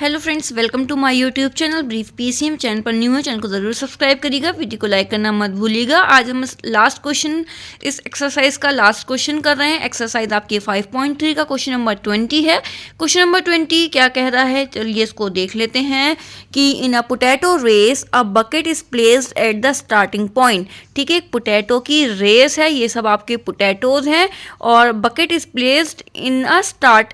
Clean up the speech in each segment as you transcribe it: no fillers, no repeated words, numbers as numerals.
Hello friends, welcome to my YouTube channel brief PCM. Channel पर new है, channel को ज़रूर सब्सक्राइब करिएगा, वीडियो को लाइक करना मत भूलिएगा। आज हम लास्ट क्वेश्चन, इस एक्सरसाइज का लास्ट क्वेश्चन कर रहे हैं। एक्सरसाइज आपकी 5.3 का क्वेश्चन नंबर 20 है। क्वेश्चन नंबर 20 क्या कह रहा है, चलिए इसको देख लेते हैं कि in a potato race a bucket is placed at the starting point. ठीक है, एक पोटैटो की रेस है, ये सब आपके पोटैटोज हैं और bucket is placed in a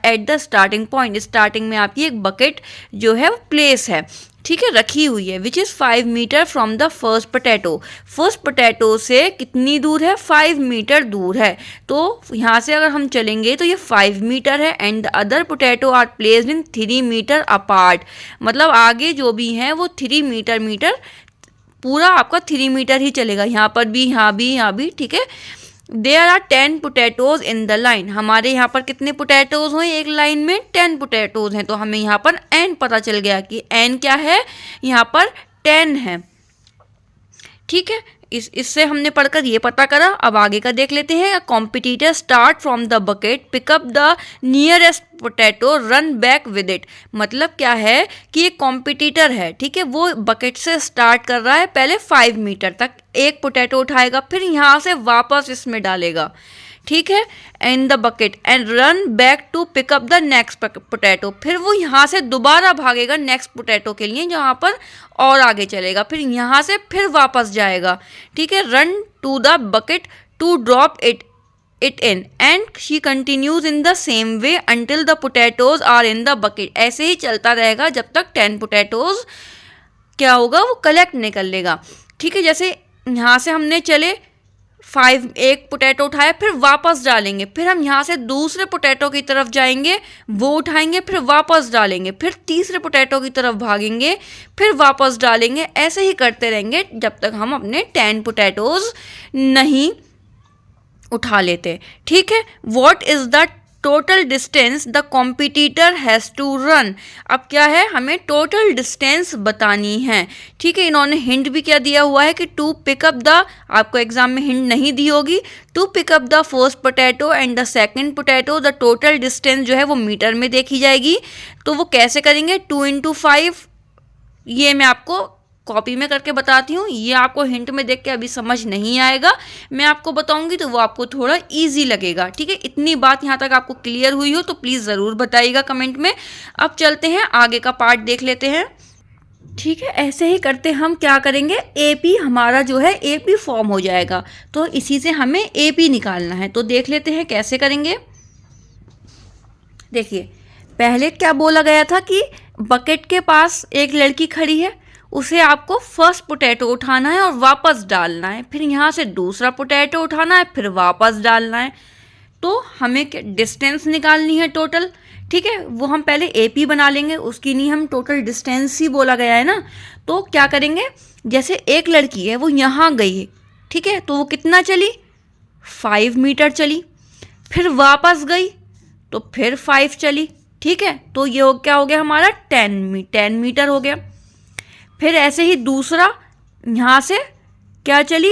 eight the starting point. Starting में आपकी एक बकेट जो है वो प्लेस है, ठीक है, रखी हुई है, which is 5 metre from the first potato. First potato से कितनी दूर है, 5 मीटर दूर है। तो यहाँ से अगर हम चलेंगे तो ये 5 मीटर है and the other potato are placed in 3 metre apart. मतलब आगे जो भी हैं वो 3 मीटर पूरा आपका 3 मीटर ही चलेगा, यहाँ पर भी, यहाँ भी, यहाँ भी, ठीक है। There are 10 potatoes in the line. हमारे यहाँ पर कितने पोटैटोज हैं, एक लाइन में 10 पोटैटोज हैं। तो हमें यहाँ पर एन पता चल गया कि एन क्या है, यहाँ पर 10 है, ठीक है। इससे हमने पढ़कर ये पता करा। अब आगे का देख लेते हैं। Competitor start from the bucket, pick up the nearest potato, run back with it. मतलब क्या है कि एक कॉम्पिटिटर है, ठीक है, वो बकेट से स्टार्ट कर रहा है, पहले 5 मीटर तक एक पोटैटो उठाएगा, फिर यहाँ से वापस इसमें डालेगा, ठीक है, in the bucket and run back to pick up the next potato. फिर वो यहाँ से दोबारा भागेगा नेक्स्ट पोटैटो के लिए, जहाँ पर और आगे चलेगा, फिर यहाँ से फिर वापस जाएगा, ठीक है, run to the bucket to drop it in and she continues in the same way until the potatoes are in the bucket. ऐसे ही चलता रहेगा जब तक 10 पोटैटोज क्या होगा, वो कलेक्ट नहीं कर लेगा, ठीक है। जैसे यहाँ से हमने चले 5, एक पोटैटो उठाया, फिर वापस डालेंगे, फिर हम यहाँ से दूसरे पोटैटो की तरफ जाएंगे, वो उठाएंगे, फिर वापस डालेंगे, फिर तीसरे पोटैटो की तरफ भागेंगे, फिर वापस डालेंगे। ऐसे ही करते रहेंगे जब तक हम अपने 10 पोटैटोज नहीं उठा लेते, ठीक है। What is the total distance the competitor has to run. अब क्या है, हमें टोटल डिस्टेंस बतानी है, ठीक है। इन्होंने हिंट भी क्या दिया हुआ है कि टू पिकअप द, आपको एग्जाम में हिंट नहीं दी होगी, to pick up the first potato and the second potato, the total distance जो है वो मीटर में देखी जाएगी। तो वो कैसे करेंगे, 2 × 5, ये मैं आपको कॉपी में करके बताती हूँ। ये आपको हिंट में देख के अभी समझ नहीं आएगा, मैं आपको बताऊंगी तो वो आपको थोड़ा इजी लगेगा, ठीक है। इतनी बात यहाँ तक आपको क्लियर हुई हो तो प्लीज़ ज़रूर बताइएगा कमेंट में। अब चलते हैं आगे का पार्ट देख लेते हैं, ठीक है। ऐसे ही करते हम क्या करेंगे, एपी हमारा जो है एपी फॉर्म हो जाएगा, तो इसी से हमें एपी निकालना है। तो देख लेते हैं कैसे करेंगे। देखिए, पहले क्या बोला गया था कि बकेट के पास एक लड़की खड़ी है, उसे आपको फर्स्ट पोटैटो उठाना है और वापस डालना है, फिर यहाँ से दूसरा पोटैटो उठाना है, फिर वापस डालना है। तो हमें डिस्टेंस निकालनी है टोटल, ठीक है। वो हम पहले एपी बना लेंगे, उसकी नहीं, हम टोटल डिस्टेंस ही बोला गया है ना। तो क्या करेंगे, जैसे एक लड़की है वो यहाँ गई है, ठीक है, तो वो कितना चली, 5 मीटर चली, फिर वापस गई तो फिर 5 चली, ठीक है। तो ये क्या हो गया हमारा, 10 मीटर हो गया। फिर ऐसे ही दूसरा, यहाँ से क्या चली,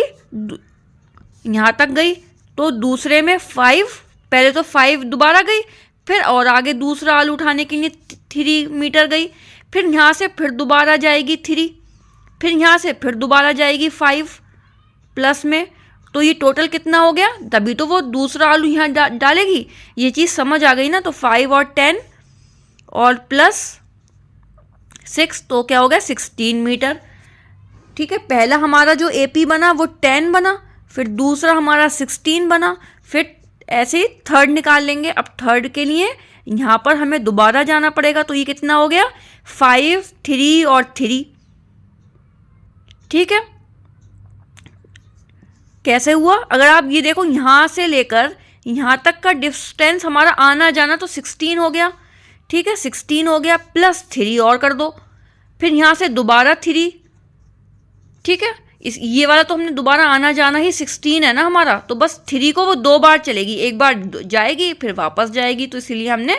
यहाँ तक गई, तो दूसरे में 5, पहले तो 5 दोबारा गई, फिर और आगे दूसरा आलू उठाने के लिए 3 मीटर गई, फिर यहाँ से फिर दोबारा जाएगी 3, फिर यहाँ से फिर दोबारा जाएगी 5 प्लस में। तो ये टोटल कितना हो गया, तभी तो वो दूसरा आलू यहाँ डालेगी। ये चीज़ समझ आ गई ना। तो 5 और 10 और प्लस 6, तो क्या हो गया, 16 मीटर, ठीक है। पहला हमारा जो एपी बना वो 10 बना, फिर दूसरा हमारा 16 बना, फिर ऐसे ही थर्ड निकाल लेंगे। अब थर्ड के लिए यहाँ पर हमें दोबारा जाना पड़ेगा, तो ये कितना हो गया, 5, 3 और 3, ठीक है। कैसे हुआ, अगर आप ये देखो, यहाँ से लेकर यहाँ तक का डिस्टेंस हमारा आना जाना तो 16 हो गया, ठीक है, 16 हो गया, प्लस 3 और कर दो, फिर यहाँ से दोबारा 3, ठीक है। ये वाला तो हमने दोबारा आना जाना ही 16 है ना हमारा, तो बस 3 को वो 2 बार चलेगी, एक बार जाएगी फिर वापस जाएगी, तो इसीलिए हमने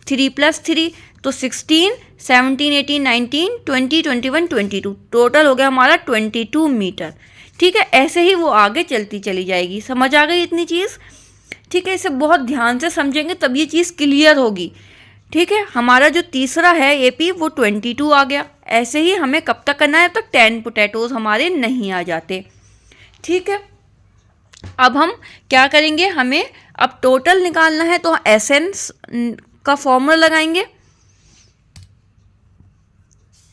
3 + 3, तो 16, 17, 18, 19, 20, 21, 22, टोटल हो गया हमारा 22 मीटर, ठीक है। ऐसे ही वो आगे चलती चली जाएगी। समझ आ गई इतनी चीज़, ठीक है। इसे बहुत ध्यान से समझेंगे तब ये चीज़ क्लियर होगी, ठीक है, हमारा जो तीसरा है एपी वो 22 आ गया। ऐसे ही हमें कब तक करना है, तो 10 पोटैटोज हमारे नहीं आ जाते। ठीक है, अब हम क्या करेंगे, हमें अब टोटल निकालना है, तो एसएन का फॉर्मूला लगाएंगे।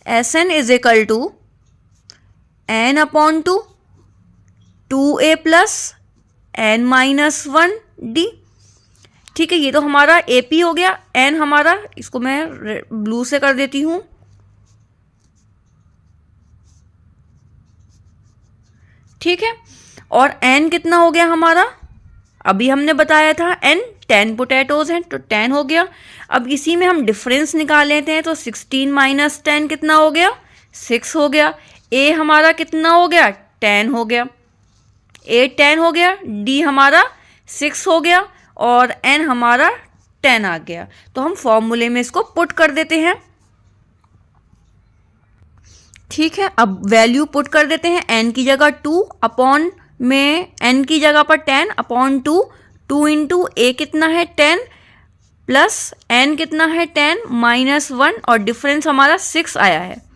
SN is equal to N upon 2a plus N minus 1d। ठीक है, ये तो हमारा एपी हो गया। एन हमारा, इसको मैं ब्लू से कर देती हूँ। ठीक है, और एन कितना हो गया हमारा, अभी हमने बताया था एन 10 पोटैटोज हैं, तो 10 हो गया। अब इसी में हम डिफरेंस निकाल लेते हैं, तो 16 माइनस 10 कितना हो गया, 6 हो गया। ए हमारा कितना हो गया, 10 हो गया। ए 10 हो गया, डी हमारा 6 हो गया, और एन हमारा 10 आ गया। तो हम फॉर्मूले में इसको पुट कर देते हैं। ठीक है, अब वैल्यू पुट कर देते हैं। एन की जगह 2 अपॉन में, एन की जगह पर 10 अपॉन 2, 2 इंटू ए कितना है 10 प्लस एन कितना है 10 माइनस 1, और डिफरेंस हमारा 6 आया है।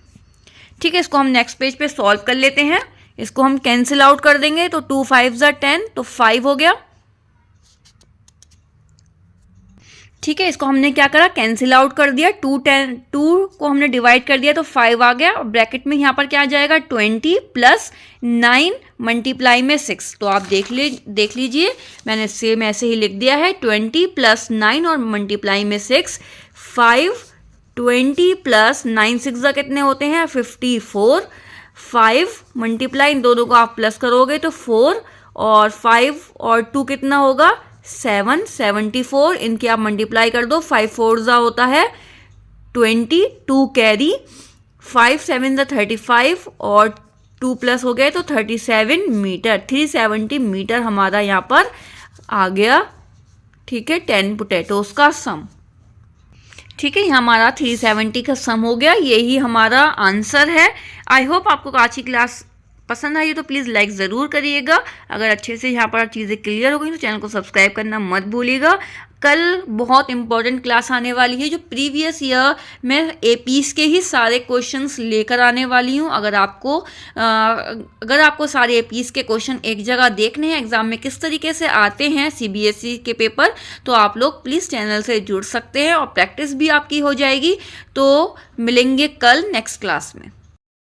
ठीक है, इसको हम नेक्स्ट पेज पे सॉल्व कर लेते हैं। इसको हम कैंसिल आउट कर देंगे, तो 2 5 ज़ा 10, तो 5 हो गया। ठीक है, इसको हमने क्या करा, कैंसिल आउट कर दिया। 2 को हमने डिवाइड कर दिया, तो 5 आ गया। और ब्रैकेट में यहाँ पर क्या आ जाएगा, 20 प्लस 9 मल्टीप्लाई में 6। तो आप देख लीजिए, मैंने सेम ऐसे ही लिख दिया है, 20 प्लस 9 और मल्टीप्लाई में 6, 5 20 प्लस 9 6 कितने होते हैं, 54। 5 मल्टीप्लाई, इन दोनों को आप प्लस करोगे तो 4, और 5 और 2 कितना होगा, 7, 74। इनके आप मल्टीप्लाई कर दो, 5 4 ज़ा होता है 20, 2 कैरी, 5 7 ज़ा 35, और 2 प्लस हो गए तो 37 मीटर। 370 मीटर हमारा यहाँ पर आ गया। ठीक है, 10 पोटैटोज का सम। ठीक है, ये हमारा 370 का सम हो गया। यही हमारा आंसर है। आई होप आपको आज की क्लास पसंद आई, तो प्लीज़ लाइक ज़रूर करिएगा। अगर अच्छे से यहाँ पर चीज़ें क्लियर हो गई तो चैनल को सब्सक्राइब करना मत भूलिएगा। कल बहुत इंपॉर्टेंट क्लास आने वाली है, जो प्रीवियस ईयर में एपीस के ही सारे क्वेश्चंस लेकर आने वाली हूँ। अगर आपको सारे एपीस के क्वेश्चन एक जगह देखने हैं, एग्जाम में किस तरीके से आते हैं सीबीएसई के पेपर, तो आप लोग प्लीज़ चैनल से जुड़ सकते हैं और प्रैक्टिस भी आपकी हो जाएगी। तो मिलेंगे कल नेक्स्ट क्लास में।